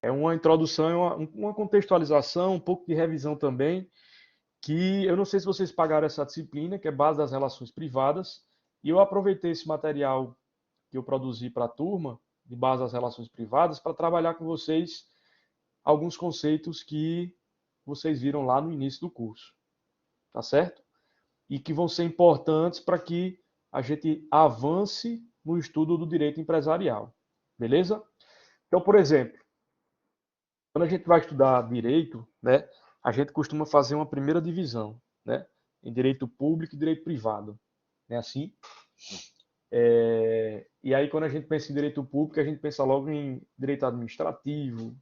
É uma introdução, uma contextualização, um pouco de revisão também, que eu não sei se vocês pagaram essa disciplina, que é base das relações privadas, e eu aproveitei esse material que eu produzi para a turma, de base das relações privadas, para trabalhar com vocês alguns conceitos que vocês viram lá no início do curso, tá certo? E que vão ser importantes para que a gente avance no estudo do direito empresarial, beleza? Então, por exemplo, quando a gente vai estudar direito, né, a gente costuma fazer uma primeira divisão, né, em direito público e direito privado, né, assim. E aí, quando a gente pensa em direito público, a gente pensa logo em direito administrativo,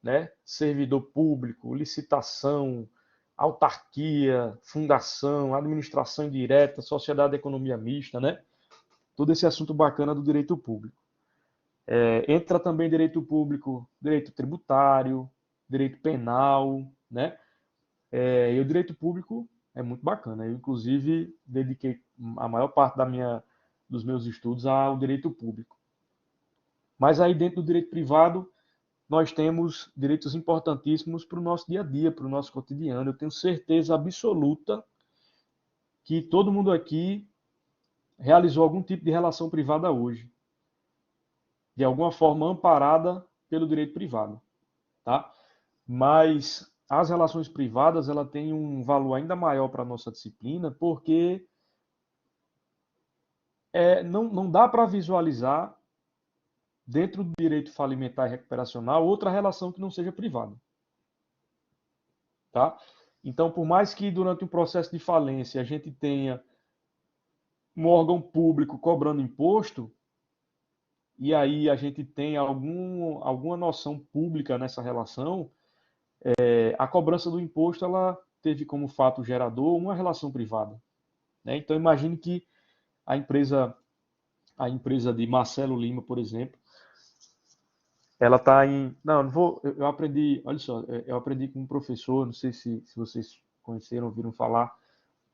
né, servidor público, licitação, autarquia, fundação, administração indireta, sociedade de economia mista, né? Todo esse assunto bacana do direito público. Entra também direito público, direito tributário, direito penal, né? E o direito público é muito bacana. Eu, inclusive, dediquei a maior parte dos meus estudos ao direito público. Mas aí, dentro do direito privado, nós temos direitos importantíssimos para o nosso dia a dia, para o nosso cotidiano. Eu tenho certeza absoluta que todo mundo aqui realizou algum tipo de relação privada hoje, de alguma forma amparada pelo direito privado, tá? Mas as relações privadas, ela tem um valor ainda maior para a nossa disciplina, porque não dá para visualizar dentro do direito falimentar e recuperacional outra relação que não seja privada, tá? Então, por mais que durante o processo de falência a gente tenha um órgão público cobrando imposto, e aí a gente tem alguma noção pública nessa relação, a cobrança do imposto ela teve como fato gerador uma relação privada, né? Então imagine que a empresa, a empresa de Marcelo Lima, por exemplo, ela está em... Não vou... Eu aprendi, olha só, eu aprendi com um professor, não sei se vocês conheceram, ouviram falar,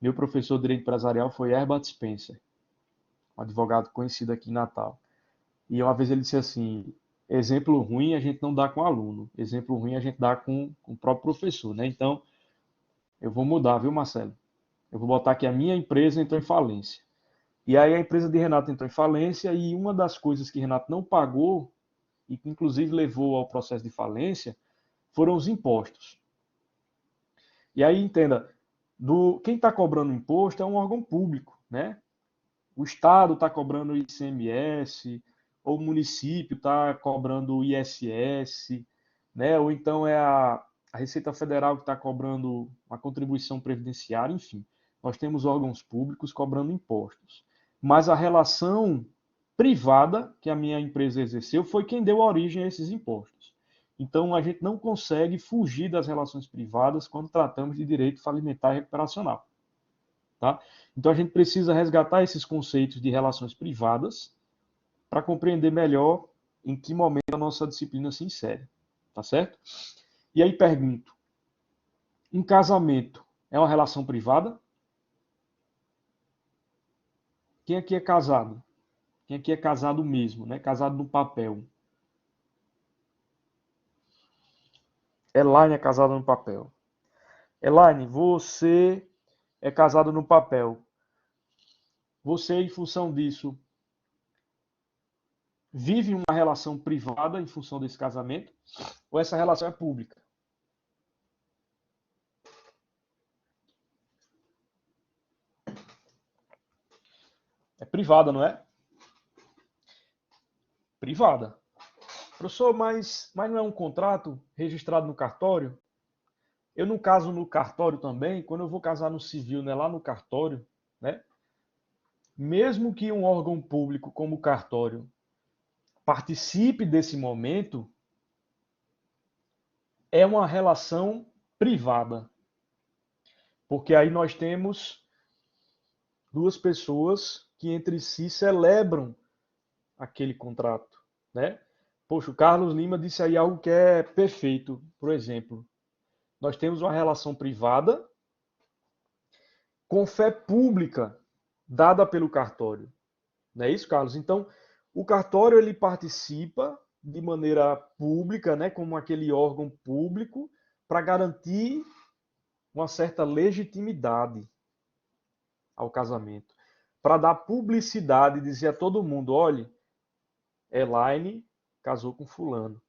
meu professor de direito empresarial foi Herbert Spencer, um advogado conhecido aqui em Natal. E uma vez ele disse assim: exemplo ruim a gente não dá com aluno, exemplo ruim a gente dá com o próprio professor, né? Então, eu vou mudar, viu, Marcelo? Eu vou botar que a minha empresa entrou em falência. E aí a empresa de Renato entrou em falência e uma das coisas que Renato não pagou e que inclusive levou ao processo de falência foram os impostos. E aí entenda, quem está cobrando imposto é um órgão público, né? O Estado está cobrando o ICMS, ou o município está cobrando o ISS, né? Ou então é a Receita Federal que está cobrando uma contribuição previdenciária, enfim. Nós temos órgãos públicos cobrando impostos. Mas a relação privada que a minha empresa exerceu foi quem deu origem a esses impostos. Então, a gente não consegue fugir das relações privadas quando tratamos de direito falimentar e recuperacional. Tá? Então, a gente precisa resgatar esses conceitos de relações privadas para compreender melhor em que momento a nossa disciplina se insere. Tá certo? E aí pergunto, um casamento é uma relação privada? Quem aqui é casado? Quem aqui é casado mesmo, né? Casado no papel. Elaine é casada no papel. Elaine, você é casado no papel. Você, em função disso, vive uma relação privada em função desse casamento? Ou essa relação é pública? É privada, não é? Privada. Professor, mas não é um contrato registrado no cartório? Eu não caso no cartório também, quando eu vou casar no civil, né, lá no cartório, né? Mesmo que um órgão público como o cartório participe desse momento, é uma relação privada. Porque aí nós temos duas pessoas que entre si celebram aquele contrato, né? Poxa, o Carlos Lima disse aí algo que é perfeito, por exemplo. Nós temos uma relação privada com fé pública dada pelo cartório. Não é isso, Carlos? Então, o cartório ele participa de maneira pública, né, como aquele órgão público, para garantir uma certa legitimidade ao casamento, para dar publicidade e dizer a todo mundo, olha, Elaine casou com fulano.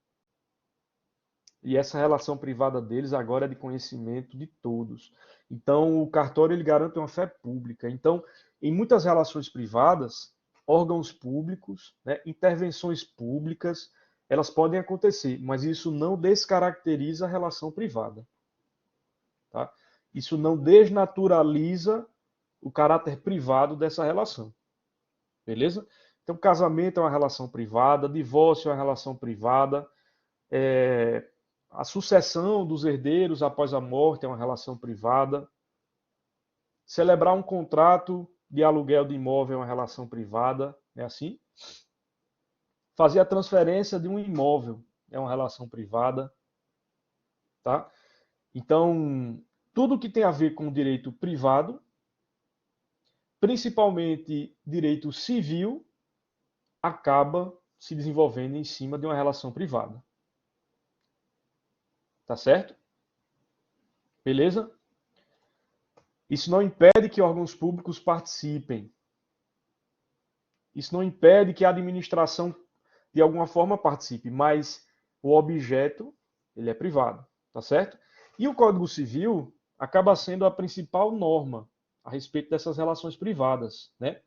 E essa relação privada deles agora é de conhecimento de todos. Então, o cartório ele garante uma fé pública. Então, em muitas relações privadas, órgãos públicos, né, intervenções públicas, elas podem acontecer, mas isso não descaracteriza a relação privada. Tá? Isso não desnaturaliza o caráter privado dessa relação. Beleza? Então, casamento é uma relação privada, divórcio é uma relação privada, a sucessão dos herdeiros após a morte é uma relação privada, celebrar um contrato de aluguel de imóvel é uma relação privada, é assim? Fazer a transferência de um imóvel é uma relação privada, tá? Então, tudo que tem a ver com direito privado, principalmente direito civil, acaba se desenvolvendo em cima de uma relação privada. Tá certo? Beleza? Isso não impede que órgãos públicos participem. Isso não impede que a administração, de alguma forma, participe, mas o objeto, ele é privado. Tá certo? E o Código Civil acaba sendo a principal norma a respeito dessas relações privadas, né?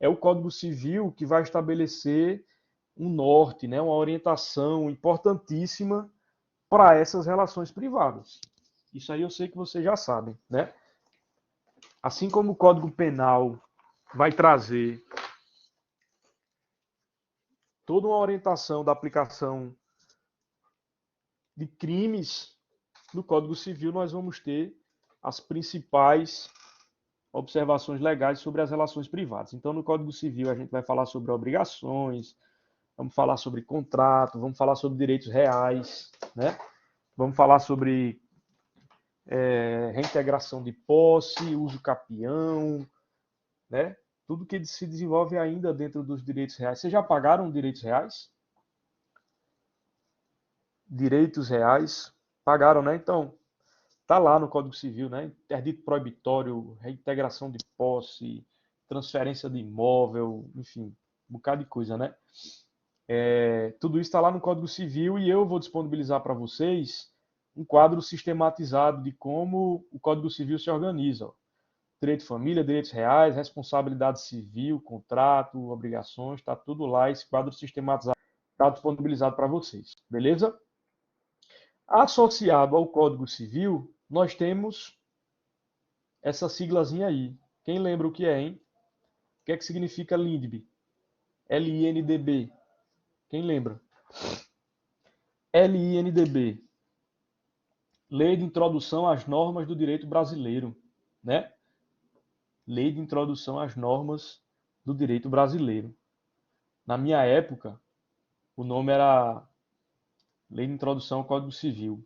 É o Código Civil que vai estabelecer um norte, né, uma orientação importantíssima para essas relações privadas. Isso aí eu sei que vocês já sabem, né? Assim como o Código Penal vai trazer toda uma orientação da aplicação de crimes, no Código Civil nós vamos ter as principais observações legais sobre as relações privadas. Então, no Código Civil a gente vai falar sobre obrigações, vamos falar sobre contrato, vamos falar sobre direitos reais, né? Vamos falar sobre reintegração de posse, uso capião, né? Tudo que se desenvolve ainda dentro dos direitos reais. Vocês já pagaram direitos reais? Direitos reais? Pagaram, né? Então, tá lá no Código Civil, né? Interdito proibitório, reintegração de posse, transferência de imóvel, enfim, um bocado de coisa, né? Tudo isso está lá no Código Civil e eu vou disponibilizar para vocês um quadro sistematizado de como o Código Civil se organiza. Ó. Direito de família, direitos reais, responsabilidade civil, contrato, obrigações, está tudo lá, esse quadro sistematizado está disponibilizado para vocês, beleza? Associado ao Código Civil, nós temos essa siglazinha aí. Quem lembra o que é, hein? O que é que significa LINDB? LINDB. Quem lembra? LINDB. Lei de Introdução às Normas do Direito Brasileiro, né? Lei de Introdução às Normas do Direito Brasileiro. Na minha época, o nome era Lei de Introdução ao Código Civil.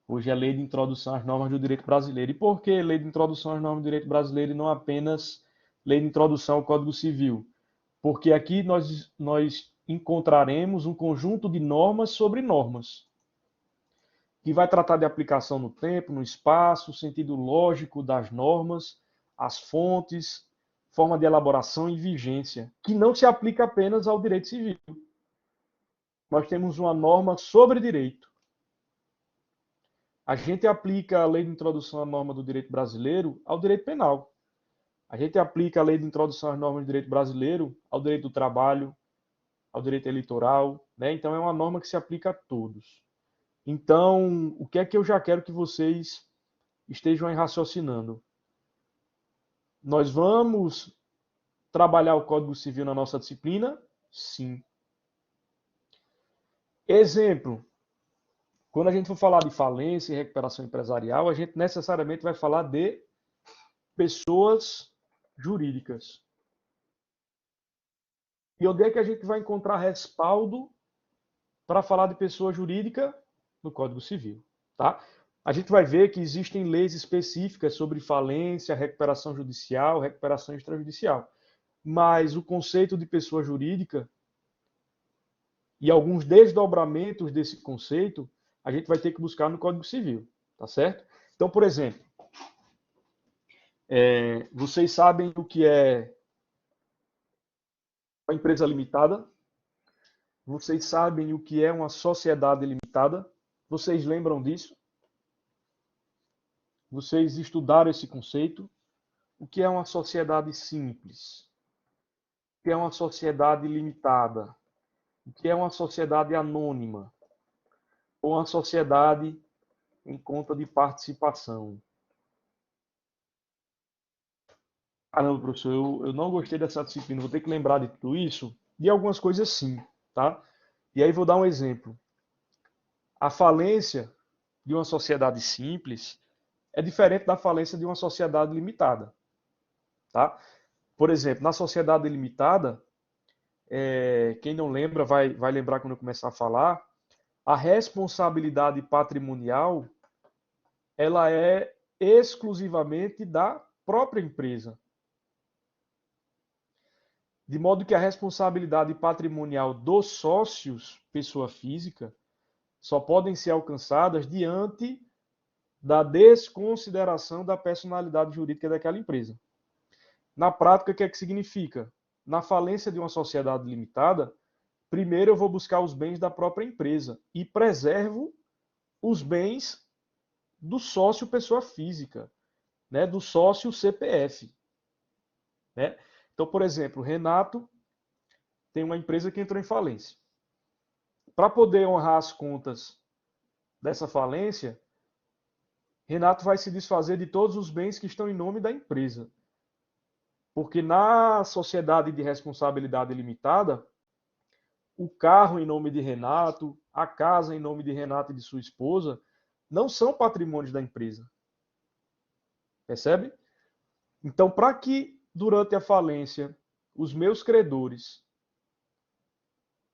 Hoje é Lei de Introdução às Normas do Direito Brasileiro. E por que Lei de Introdução às Normas do Direito Brasileiro e não apenas Lei de Introdução ao Código Civil? Porque aqui nós encontraremos um conjunto de normas sobre normas, que vai tratar de aplicação no tempo, no espaço, o sentido lógico das normas, as fontes, forma de elaboração e vigência, que não se aplica apenas ao direito civil. Nós temos uma norma sobre direito. A gente aplica a lei de introdução à norma do direito brasileiro ao direito penal. A gente aplica a lei de introdução às normas do direito brasileiro ao direito do trabalho, ao direito eleitoral, né? Então é uma norma que se aplica a todos. Então, o que é que eu já quero que vocês estejam aí raciocinando? Nós vamos trabalhar o Código Civil na nossa disciplina? Sim. Exemplo, quando a gente for falar de falência e recuperação empresarial, a gente necessariamente vai falar de pessoas jurídicas. E onde é que a gente vai encontrar respaldo para falar de pessoa jurídica? No Código Civil, tá? A gente vai ver que existem leis específicas sobre falência, recuperação judicial, recuperação extrajudicial. Mas o conceito de pessoa jurídica, E alguns desdobramentos desse conceito a gente vai ter que buscar no Código Civil, tá certo? Então, por exemplo, vocês sabem o que é uma empresa limitada? Vocês sabem o que é uma sociedade limitada? Vocês lembram disso? Vocês estudaram esse conceito? O que é uma sociedade simples? O que é uma sociedade limitada? O que é uma sociedade anônima? Ou uma sociedade em conta de participação? Caramba, professor, eu não gostei dessa disciplina, vou ter que lembrar de tudo isso. De algumas coisas sim, tá? E aí vou dar um exemplo. A falência de uma sociedade simples é diferente da falência de uma sociedade limitada, tá? Por exemplo, na sociedade limitada, quem não lembra vai lembrar quando eu começar a falar, a responsabilidade patrimonial ela é exclusivamente da própria empresa. De modo que a responsabilidade patrimonial dos sócios, pessoa física, só podem ser alcançadas diante da desconsideração da personalidade jurídica daquela empresa. Na prática, o que é que significa? Na falência de uma sociedade limitada, primeiro eu vou buscar os bens da própria empresa e preservo os bens do sócio pessoa física, né, do sócio CPF. Né? Então, por exemplo, Renato tem uma empresa que entrou em falência. Para poder honrar as contas dessa falência, Renato vai se desfazer de todos os bens que estão em nome da empresa. Porque na sociedade de responsabilidade limitada, o carro em nome de Renato, a casa em nome de Renato e de sua esposa, não são patrimônios da empresa. Percebe? Então, para que durante a falência os meus credores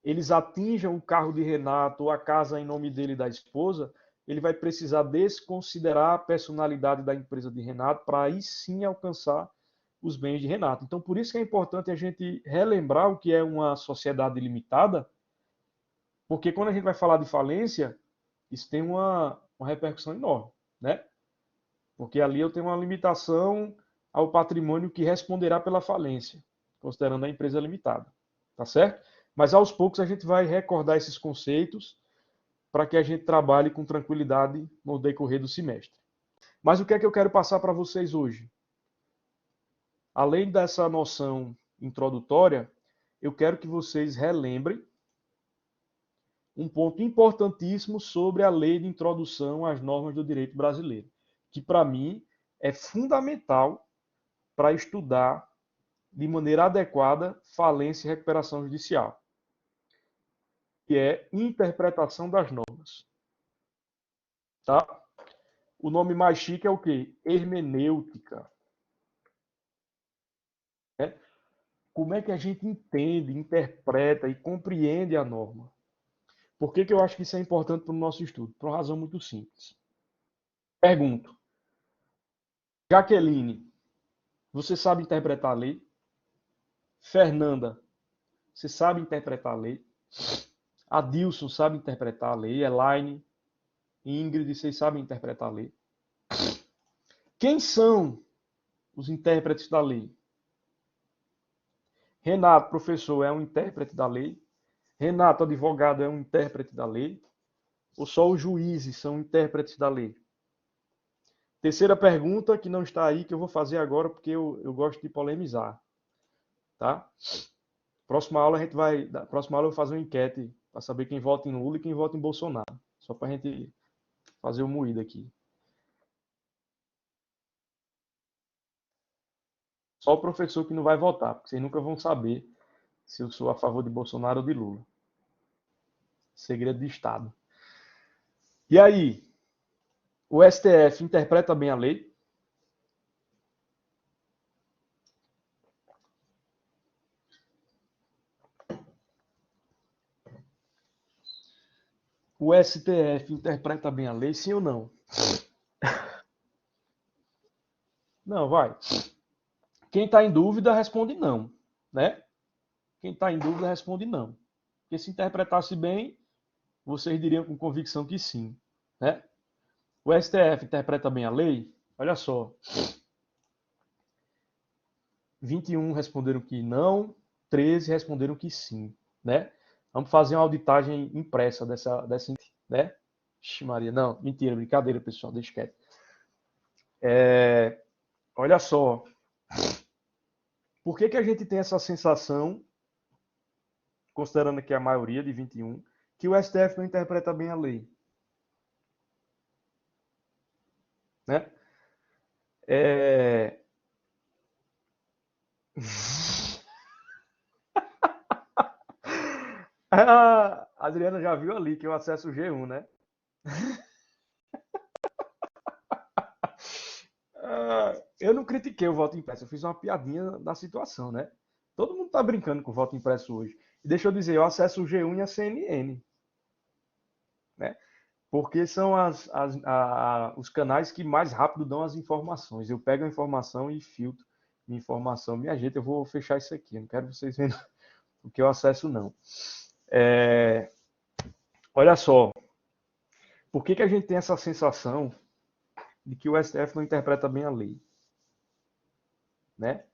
eles atinjam o carro de Renato ou a casa em nome dele e da esposa, ele vai precisar desconsiderar a personalidade da empresa de Renato para aí sim alcançar os bens de Renato. Então, por isso que é importante a gente relembrar o que é uma sociedade limitada, porque quando a gente vai falar de falência, isso tem uma repercussão enorme, né? Porque ali eu tenho uma limitação ao patrimônio que responderá pela falência, considerando a empresa limitada, tá certo? Mas aos poucos a gente vai recordar esses conceitos para que a gente trabalhe com tranquilidade no decorrer do semestre. Mas o que é que eu quero passar para vocês hoje? Além dessa noção introdutória, eu quero que vocês relembrem um ponto importantíssimo sobre a lei de introdução às normas do direito brasileiro, que para mim é fundamental para estudar de maneira adequada falência e recuperação judicial, que é interpretação das normas. Tá? O nome mais chique é o quê? Hermenêutica. Né? Como é que a gente entende, interpreta e compreende a norma? Por que eu acho que isso é importante para o nosso estudo? Por uma razão muito simples. Pergunto. Jaqueline, você sabe interpretar a lei? Fernanda, você sabe interpretar a lei? Adilson sabe interpretar a lei? Elaine, Ingrid, vocês sabem interpretar a lei? Quem são os intérpretes da lei? Renato, professor, é um intérprete da lei? Renato, advogado, é um intérprete da lei? Ou só os juízes são intérpretes da lei? Terceira pergunta, que não está aí, que eu vou fazer agora, porque eu gosto de polemizar. Tá? Próxima aula próxima aula eu vou fazer uma enquete para saber quem vota em Lula e quem vota em Bolsonaro. Só para a gente fazer o moído aqui. Só o professor que não vai votar, porque vocês nunca vão saber se eu sou a favor de Bolsonaro ou de Lula. Segredo de Estado. E aí, o STF interpreta bem a lei? O STF interpreta bem a lei, sim ou não? Não, vai. Quem está em dúvida responde não, né? Quem está em dúvida responde não. Porque se interpretasse bem, vocês diriam com convicção que sim, né? O STF interpreta bem a lei? Olha só, 21 responderam que não, 13 responderam que sim, né? Vamos fazer uma auditagem impressa dessa né? Ixi, Maria, não, mentira, brincadeira, pessoal, deixa quieto. Olha só, por que a gente tem essa sensação, considerando que é a maioria de 21, que o STF não interpreta bem a lei, né? A Adriana já viu ali que eu acesso o G1, né? Eu não critiquei o voto impresso, eu fiz uma piadinha da situação, né? Todo mundo tá brincando com o voto impresso hoje. E deixa eu dizer, eu acesso o G1 e a CNN, né? Porque são os canais que mais rápido dão as informações. Eu pego a informação e filtro minha informação. Minha gente, eu vou fechar isso aqui. Eu não quero vocês vendo o que eu acesso, não. Olha só, por que a gente tem essa sensação de que o STF não interpreta bem a lei, né?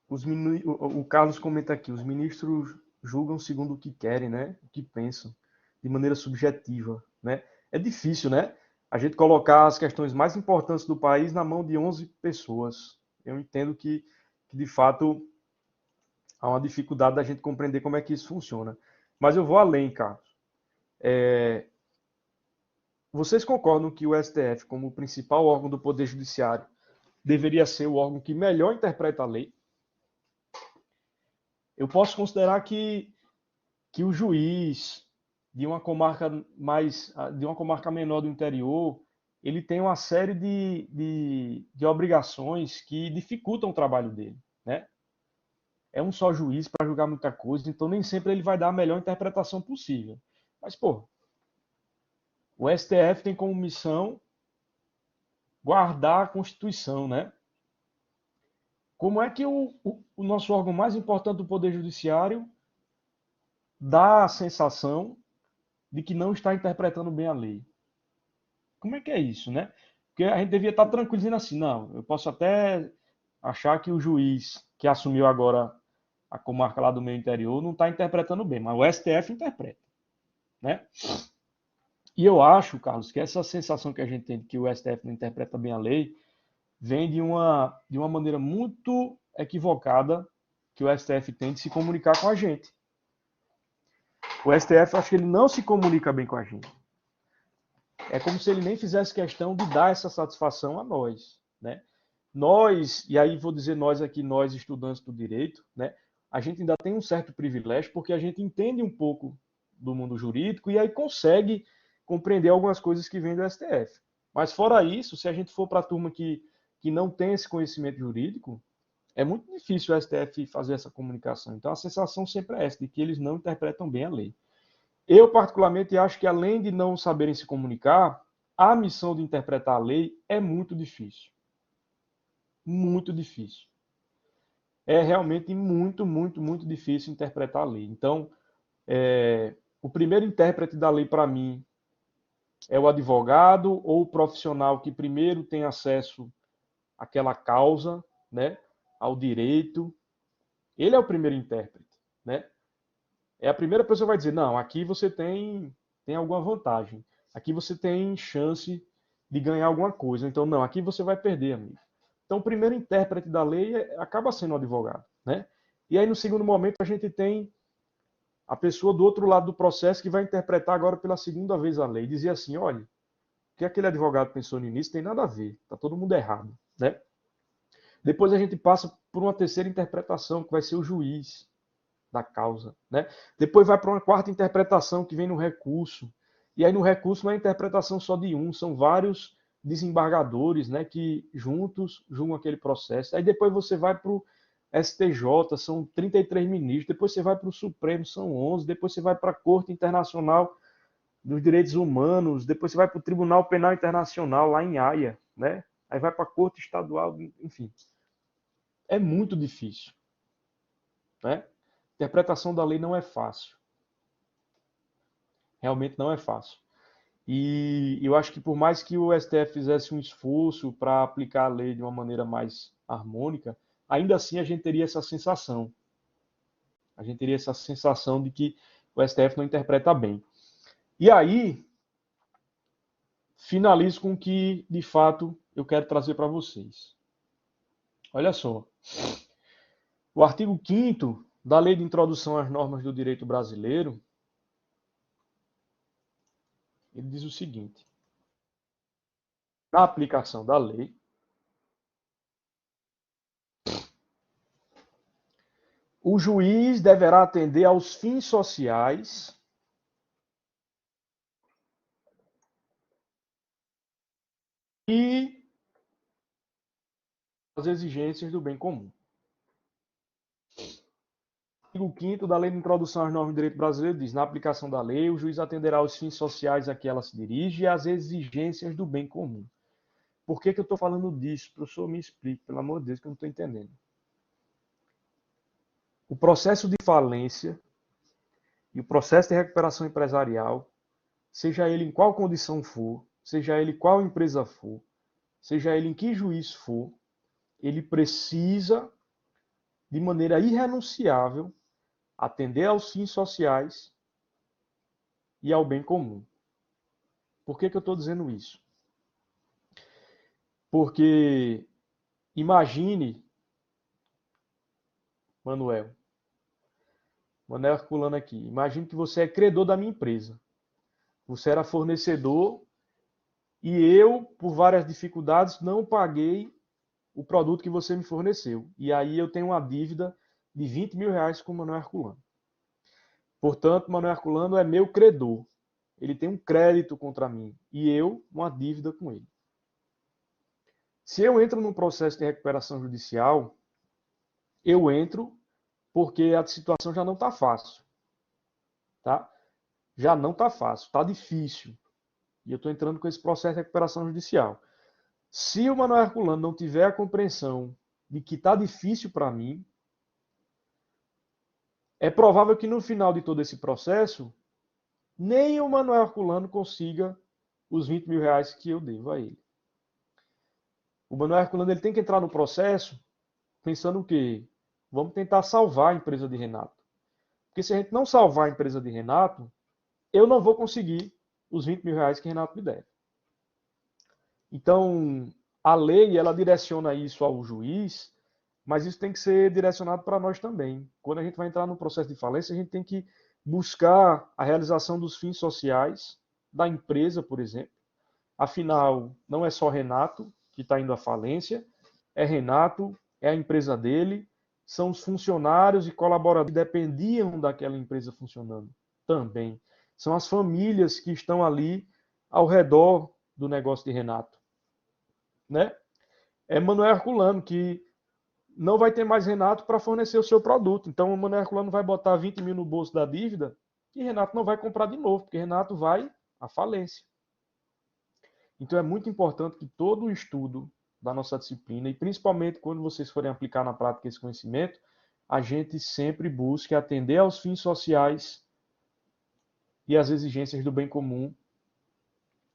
O Carlos comenta aqui, os ministros julgam segundo o que querem, né? O que pensam, de maneira subjetiva, né? É difícil, né? A gente colocar as questões mais importantes do país na mão de 11 pessoas. Eu entendo que de fato, há uma dificuldade da gente compreender como é que isso funciona. Mas eu vou além, Carlos. Vocês concordam que o STF, como o principal órgão do Poder Judiciário, deveria ser o órgão que melhor interpreta a lei? Eu posso considerar que o juiz de uma comarca menor do interior, ele tem uma série de obrigações que dificultam o trabalho dele, né? É um só juiz para julgar muita coisa, então nem sempre ele vai dar a melhor interpretação possível. Mas, pô, o STF tem como missão guardar a Constituição, né? Como é que o nosso órgão mais importante do Poder Judiciário dá a sensação de que não está interpretando bem a lei? Como é que é isso, né? Porque a gente devia estar tranquilo dizendo assim, não, eu posso até achar que o juiz que assumiu agora a comarca lá do meu interior não está interpretando bem, mas o STF interpreta, né? E eu acho, Carlos, que essa sensação que a gente tem de que o STF não interpreta bem a lei vem de uma maneira muito equivocada que o STF tem de se comunicar com a gente. O STF, eu acho que ele não se comunica bem com a gente. É como se ele nem fizesse questão de dar essa satisfação a nós, né? Nós, e aí vou dizer nós aqui, nós estudantes do direito, né? A gente ainda tem um certo privilégio porque a gente entende um pouco do mundo jurídico e aí consegue compreender algumas coisas que vêm do STF. Mas fora isso, se a gente for para a turma que não tem esse conhecimento jurídico, é muito difícil o STF fazer essa comunicação. Então a sensação sempre é essa, de que eles não interpretam bem a lei. Eu, particularmente, acho que além de não saberem se comunicar, a missão de interpretar a lei é muito difícil. Muito difícil. É realmente muito, muito, muito difícil interpretar a lei. Então, o primeiro intérprete da lei, para mim, é o advogado ou o profissional que primeiro tem acesso àquela causa, né, ao direito. Ele é o primeiro intérprete, né? É a primeira pessoa que vai dizer, não, aqui você tem alguma vantagem. Aqui você tem chance de ganhar alguma coisa. Então, não, aqui você vai perder, amigo. Então, o primeiro intérprete da lei acaba sendo o advogado, né? E aí, no segundo momento, a gente tem a pessoa do outro lado do processo que vai interpretar agora pela segunda vez a lei. Dizer assim, olha, o que aquele advogado pensou no início tem nada a ver. Está todo mundo errado, né? Depois a gente passa por uma terceira interpretação, que vai ser o juiz da causa, né? Depois vai para uma quarta interpretação que vem no recurso. E aí no recurso não é interpretação só de um, são vários desembargadores, né, que juntos julgam aquele processo. Aí depois você vai para o STJ, são 33 ministros, depois você vai para o Supremo, são 11, depois você vai para a Corte Internacional dos Direitos Humanos, depois você vai para o Tribunal Penal Internacional lá em Haia, né? Aí vai para a Corte Estadual, enfim. É muito difícil, né? Interpretação da lei não é fácil. Realmente não é fácil. E eu acho que por mais que o STF fizesse um esforço para aplicar a lei de uma maneira mais harmônica, ainda assim a gente teria essa sensação. A gente teria essa sensação de que o STF não interpreta bem. E aí, finalizo com o que, de fato, eu quero trazer para vocês. Olha só. O artigo 5º da Lei de Introdução às Normas do Direito Brasileiro, ele diz o seguinte: na aplicação da lei, o juiz deverá atender aos fins sociais e às exigências do bem comum. O artigo 5º da Lei de Introdução às Normas do Direito Brasileiro diz: na aplicação da lei, o juiz atenderá aos fins sociais a que ela se dirige e às exigências do bem comum. Por que eu estou falando disso? Professor, me explique, pelo amor de Deus, que eu não estou entendendo. O processo de falência e o processo de recuperação empresarial, seja ele em qual condição for, seja ele qual empresa for, seja ele em que juiz for, ele precisa, de maneira irrenunciável, atender aos fins sociais e ao bem comum. Por que eu estou dizendo isso? Porque imagine, Manuel Herculano aqui, imagine que você é credor da minha empresa. Você era fornecedor e eu, por várias dificuldades, não paguei o produto que você me forneceu. E aí eu tenho uma dívida de 20 mil reais com o Manuel Herculano. Portanto, Manuel Herculano é meu credor. Ele tem um crédito contra mim e eu uma dívida com ele. Se eu entro num processo de recuperação judicial, eu entro porque a situação já não está fácil. Tá? Já não está fácil, está difícil. E eu estou entrando com esse processo de recuperação judicial. Se o Manuel Herculano não tiver a compreensão de que está difícil para mim, é provável que no final de todo esse processo, nem o Manuel Herculano consiga os 20 mil reais que eu devo a ele. O Manuel Herculano ele tem que entrar no processo pensando o quê? Vamos tentar salvar a empresa de Renato. Porque se a gente não salvar a empresa de Renato, eu não vou conseguir os 20 mil reais que Renato me deve. Então, a lei ela direciona isso ao juiz, mas isso tem que ser direcionado para nós também. Quando a gente vai entrar no processo de falência, a gente tem que buscar a realização dos fins sociais da empresa, por exemplo. Afinal, não é só Renato que está indo à falência, é Renato, é a empresa dele, são os funcionários e colaboradores que dependiam daquela empresa funcionando também. São as famílias que estão ali ao redor do negócio de Renato. Né? É Manuel Herculano que não vai ter mais Renato para fornecer o seu produto. Então o Manuel Herculano vai botar 20 mil no bolso da dívida e Renato não vai comprar de novo, porque Renato vai à falência. Então é muito importante que todo o estudo da nossa disciplina, e principalmente quando vocês forem aplicar na prática esse conhecimento, a gente sempre busque atender aos fins sociais e às exigências do bem comum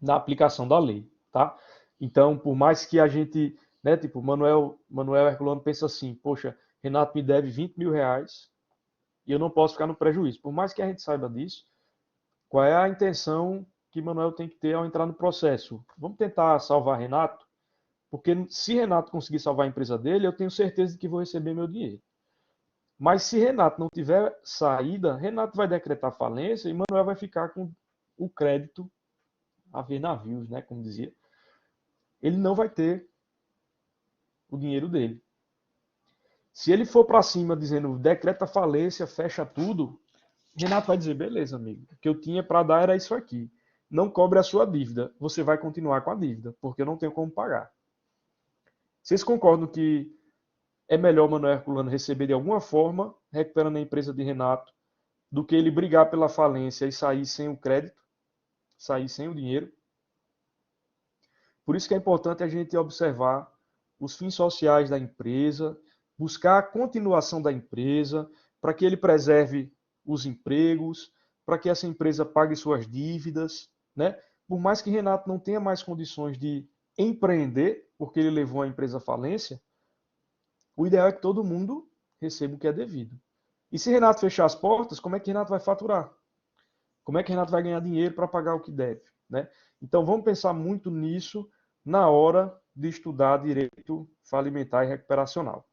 na aplicação da lei, tá? Então, por mais que a gente, né, tipo, Manuel Herculano pensa assim, poxa, Renato me deve 20 mil reais e eu não posso ficar no prejuízo. Por mais que a gente saiba disso, qual é a intenção que Manuel tem que ter ao entrar no processo? Vamos tentar salvar Renato? Porque se Renato conseguir salvar a empresa dele, eu tenho certeza de que vou receber meu dinheiro. Mas se Renato não tiver saída, Renato vai decretar falência e Manuel vai ficar com o crédito a ver navios, né, como dizia. Ele não vai ter o dinheiro dele. Se ele for para cima dizendo decreta falência, fecha tudo, Renato vai dizer, beleza, amigo, o que eu tinha para dar era isso aqui. Não cobre a sua dívida, você vai continuar com a dívida, porque eu não tenho como pagar. Vocês concordam que é melhor o Manuel Herculano receber de alguma forma, recuperando a empresa de Renato, do que ele brigar pela falência e sair sem o crédito, sair sem o dinheiro? Por isso que é importante a gente observar os fins sociais da empresa buscar a continuação da empresa, para que ele preserve os empregos, para que essa empresa pague suas dívidas, né? Por mais que Renato não tenha mais condições de empreender, porque ele levou a empresa à falência, o ideal é que todo mundo receba o que é devido. E se Renato fechar as portas, como é que Renato vai faturar? Como é que Renato vai ganhar dinheiro para pagar o que deve, né? Então vamos pensar muito nisso na hora de estudar direito falimentar e recuperacional.